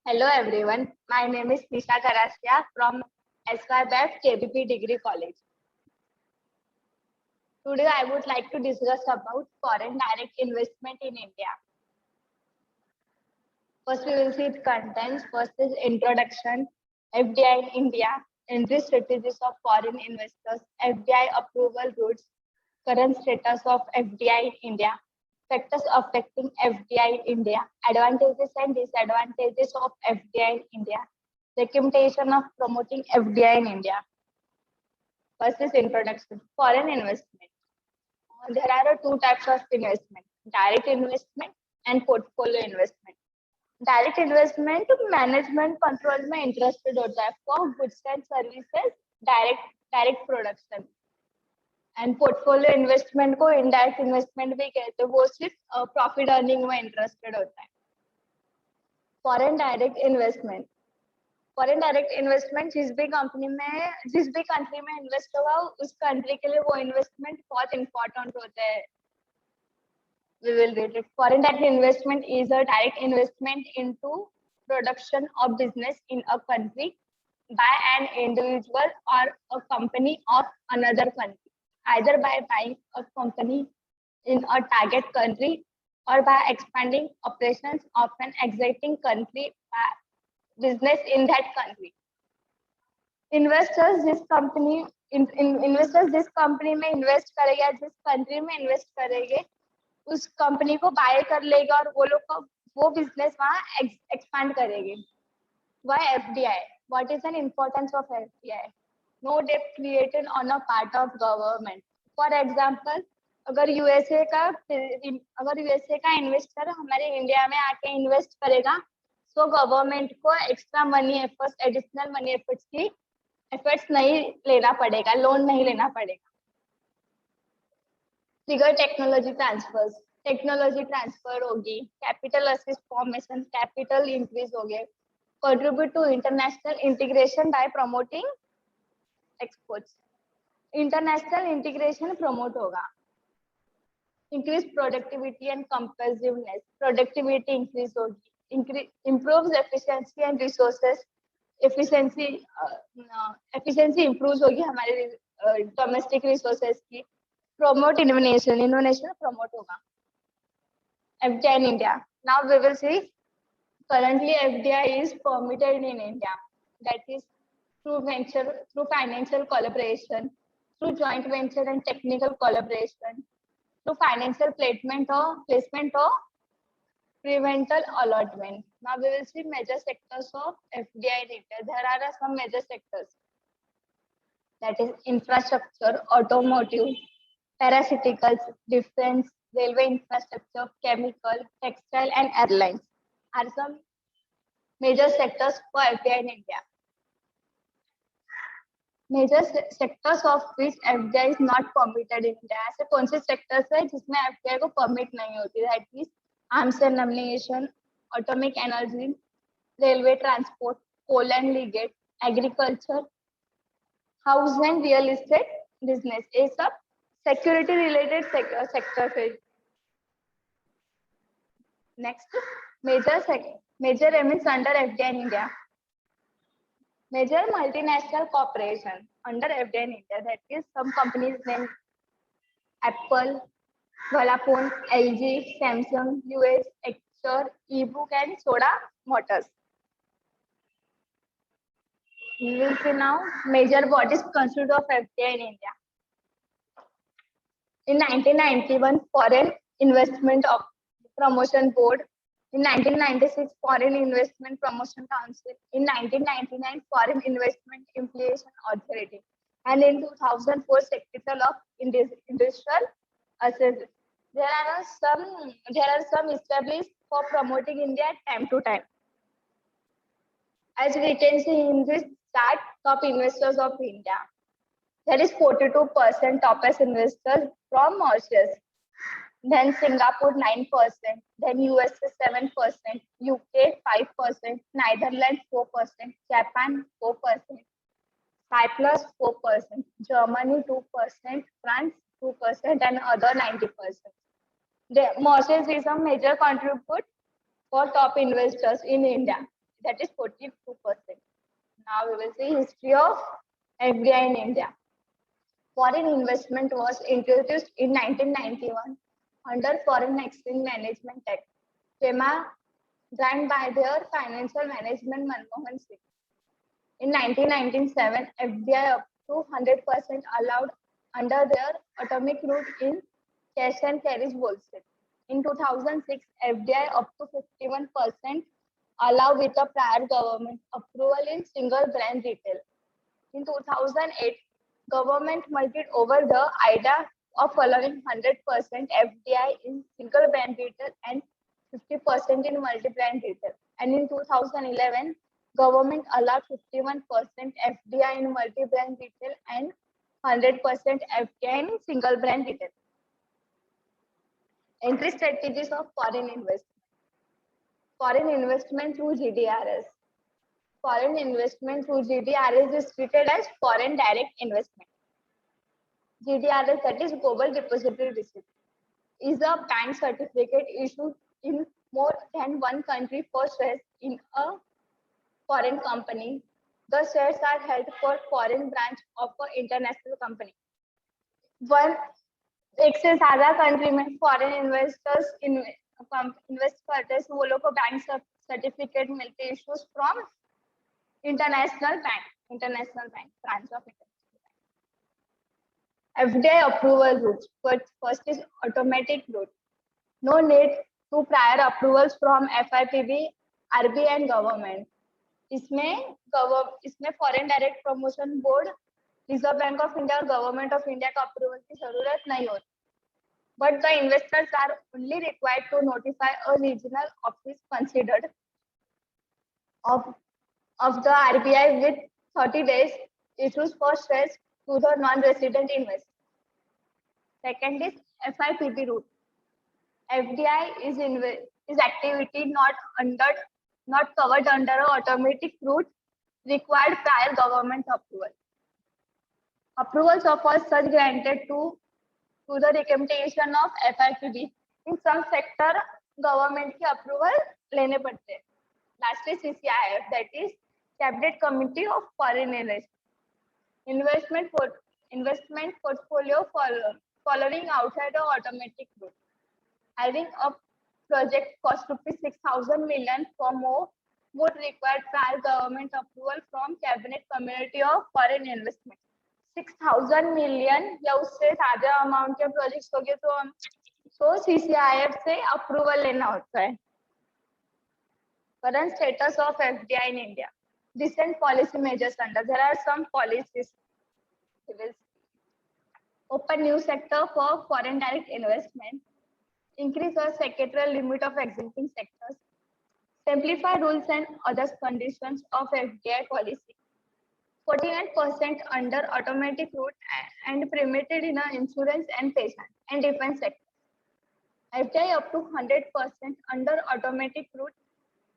Hello everyone, my name is Nisha Karasya from SYBF KBP Degree College. Today I would like to discuss about foreign direct investment in India. First we will see its contents. First is introduction, FDI in India, entry strategies of foreign investors, FDI approval routes, current status of FDI in India, factors affecting FDI in India, advantages and disadvantages of FDI in India, recommendation of promoting FDI in India. First is introduction. Foreign investment. There are two types of investment: direct investment and portfolio investment. Direct investment management control में interested होता है for goods and services direct production and portfolio investment को indirect investment भी कहते हैं, वो सिर्फ profit earning में इंटरेस्टेड होता है. फॉरेन डायरेक्ट इन्वेस्टमेंट जिस भी कंट्री में इन्वेस्ट होगा उस कंट्री के लिए वो इन्वेस्टमेंट बहुत इंपॉर्टेंट होता है. We will read it. Foreign direct investment is a direct investment into production of business in a country by an individual or a company of another country, either by buying a company in a target country or by expanding operations of an existing country by business in that country. Investors जिस company में invest करेगा, जिस country में invest करेंगे उस company को bye कर लेगा और वो लोग वो बिजनेस वहाँ एक्सपांड करेंगे. Why FDI? What is an importance of FDI? No debt created on a part of government. For example, अगर यूएसए का इन्वेस्टर हमारे इंडिया में आके इन्वेस्ट करेगा तो गवर्नमेंट को extra money efforts, additional money efforts नहीं लेना पड़ेगा, लोन नहीं लेना पड़ेगा. ट्रिगर टेक्नोलॉजी ट्रांसफर होगी, capital assist formation, capital increase हो गए, contribute to international integration by promoting exports. International integration promote होगा. Increase productivity and competitiveness, productivity increase होगी, improves efficiency and resources, efficiency improve होगी हमारे डोमेस्टिक रिसोर्सेस की. Promote innovation promote होगा. FDI in India. Now we will see currently FDI is permitted in India. That is through financial collaboration, through joint venture and technical collaboration, through financial placement or prevental allotment. Now we will see major sectors of FDI in India. There are some major sectors. That is infrastructure, automotive, paraceuticals, defense, railway infrastructure, chemical, textile, and airlines are some major sectors for FDI in India. Major sectors of which FDI is not permitted in India. ऐसे कौन से sectors है जिसमें FDI को permit नहीं होती? That is arms and ammunition, atomic energy, railway transport, coal and lignite, agriculture, house and real estate business. ये सब security related sector है. Next, major elements under FDI in India. Major multinational corporation under FDI in India. That is some companies named Apple, Vodafone, LG, Samsung, US, Exor, ebook and Soda Motors. We will see now major bodies constitute of FDI in India. In 1991, Foreign Investment Promotion Board. In 1996, Foreign Investment Promotion Council. In 1999, Foreign Investment Implementation Authority. And in 2004, Secretariat of Industrial Affairs. There are some established for promoting India time to time. As we can see in this chart, top investors of India. There is 42% topest investors from Mauritius, then Singapore 9%, then USA 7%, UK 5%, Netherlands 4%, Japan 4%, Cyprus 4%, Germany 2%, France 2%, and other 90%. Mauritius is a major contributor for top investors in India. that is 42%. Now we will see history of FDI in India. Foreign investment was introduced in 1991 under Foreign Exchange Management Act, FEMA, done by their financial management Manmohan Singh. In 1997, FDI up to 100% allowed under their atomic route in cash and carry wholesale. In 2006, FDI up to 51% allowed with a prior government approval in single brand retail. In 2008, government multiplied over the idea of following 100% FDI in single brand retail and 50% in multi-brand retail. And in 2011, government allowed 51% FDI in multi-brand retail and 100% FDI in single brand retail. Entry strategies of foreign investment. Foreign investment through GDRs. Foreign investment through GDRs is treated as foreign direct investment. GDRs, that is Global Depository Receipt, is a bank certificate issued in more than one country for shares in a foreign company. The shares are held for foreign branch of an international company. One एक से ज्यादा country में foreign investors invest करते हैं, वो लोग को bank certificate मिलते हैं issues from international bank branch of international bank. FDI approval routes. First is automatic route. No need to prior approvals from FIPB, RBI and government. इसमें foreign direct promotion board, reserve bank of India और government of India का approval की जरूरत नहीं होती. But the investors are only required to notify a regional office considered of the RBI with 30 days issues for shares to the non-resident investor. Second is FIPB route. FDI is activity not covered under an automatic route required prior government approval. Approvals of such granted to the recommendation of FIPB. In some sector, government की approval लेने पड़ते हैं. Lastly, CCIF, that is Cabinet Committee of Foreign Investment portfolio following outside the automatic route. Having a project cost ₹6,000 million for more would require prior government approval from Cabinet Committee of Foreign Investment. 6,000 million या उससे ज्यादा amount के projects हो गए तो CCIF से approval लेना होता है. Current status of FDI in India. Recent policy measures under. There are some policies. Open new sector for foreign direct investment. Increase the sectoral limit of existing sectors. Simplify rules and other conditions of FDI policy. 49% under automatic route and permitted in insurance and patient and defense sector. FDI up to 100% under automatic route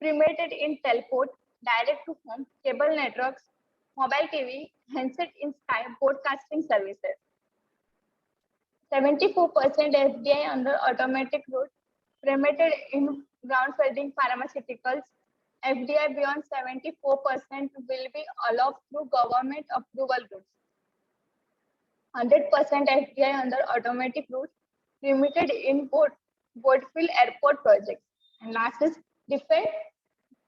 permitted in telco, direct to home, cable networks, mobile TV, handset in Sky broadcasting services. 74% FDI under automatic route permitted in ground feeding pharmaceuticals. FDI beyond 74% will be allowed through government approval routes. 100% FDI under automatic route permitted in Boatfield Airport projects. And last is defense,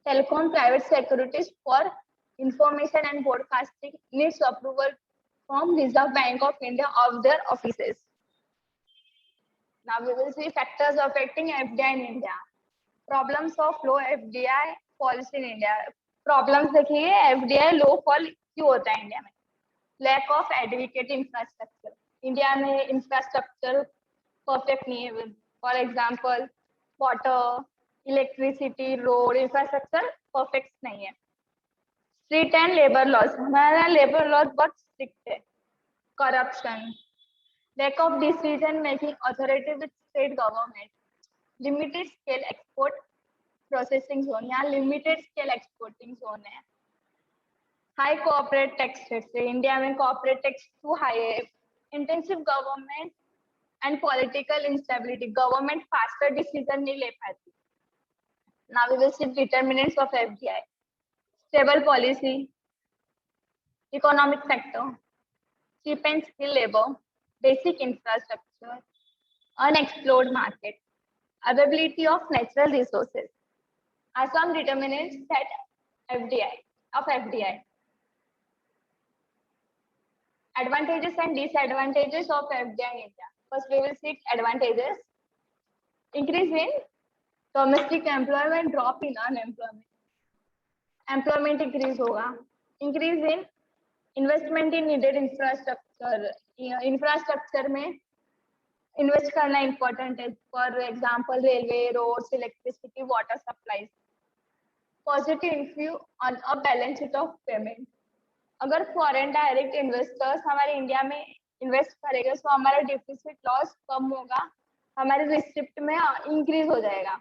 telecom, private securities for information and broadcasting needs approval from Reserve Bank of India of their offices. Now we will see factors affecting FDI in India. Problems of low FDI policy in India. Problems देखिए FDI low fall क्यों होता है India में. Lack of adequate infrastructure. India में infrastructure perfect नहीं है. For example water, electricity, road infrastructure perfect नहीं है. Strict and labour laws. हमारा लेबर लॉज बहुत स्ट्रिक्ट है. Corruption. Lack of decision making authority with state government. Limited scale export processing zone. यहाँ limited scale exporting zone है. High corporate tax rate से India में corporate tax too high है. Intensive government and political instability. Government faster decision नहीं ले पाती. Now we will see determinants of FDI. stable policy, economic sector, cheap and skilled labor, basic infrastructure, unexplored market, availability of natural resources are some determinants that FDI. Advantages and disadvantages of FDI in India. First, we will see advantages. Increase in domestic employment, drop in unemployment. Employment increase होगा. Increase in investment in needed infrastructure. Infrastructure में invest करना important है. For example, railway, roads, electricity, water supplies. Positive influence on a balance sheet of payment. अगर foreign direct investors हमारे India में invest करेंगे तो हमारा डिफिसिट लॉस कम होगा, हमारी रिसिप्ट में इंक्रीज हो जाएगा,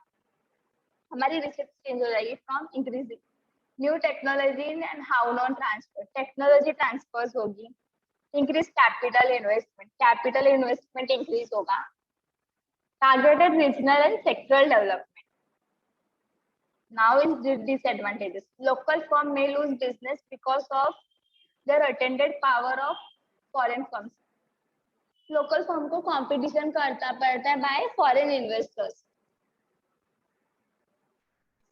हमारी रिसिप्ट चेंज हो जाएगी from increasing. New technology and how non transfer, technology transfers होगी. इंक्रीज कैपिटल इन्वेस्टमेंट इंक्रीज होगा. Targeted regional and sectoral development. Now is disadvantages. Local firm may lose business because of their attended power of foreign firms. Local firm को competition करता पड़ता है by foreign investors.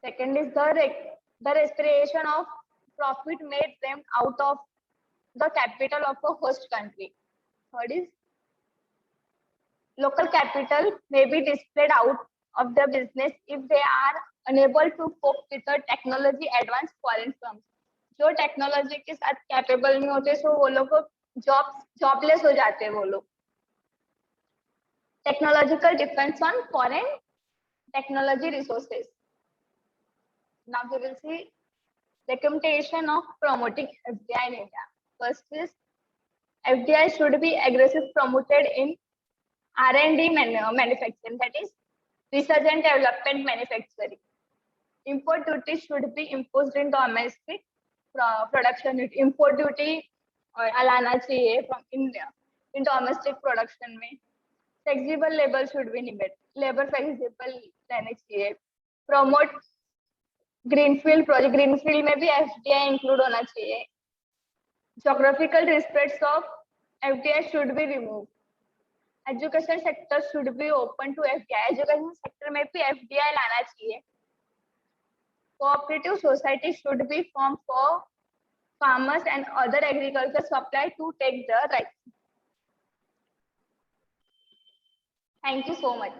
Second is the repatriation of profit made them out of the capital of a host country. Third is local capital may be displayed out of the business if they are unable to cope with the technology advanced foreign firms. जो technology के साथ capable नहीं होते सो वो लोग jobless हो जाते हैं वो लोग. Technological defence on foreign technology resources. Now we will see recommendation of promoting FDI in India. First is FDI should be aggressive promoted in R&D manufacturing, that is research and development manufacturing. Import duty should be imposed in domestic production. Import duty लाना चाहिए from India in domestic production में. Flexible labor should be limited. Labor flexible रहने चाहिए. Promote greenfield project. Greenfield में भी FDI include होना चाहिए. Geographical restraints of FDI should be removed. Education sector should be open to FDI. Education sector में भी FDI लाना चाहिए. Cooperative society should be formed for farmers and other agriculture supply to take the rights. Thank you so much.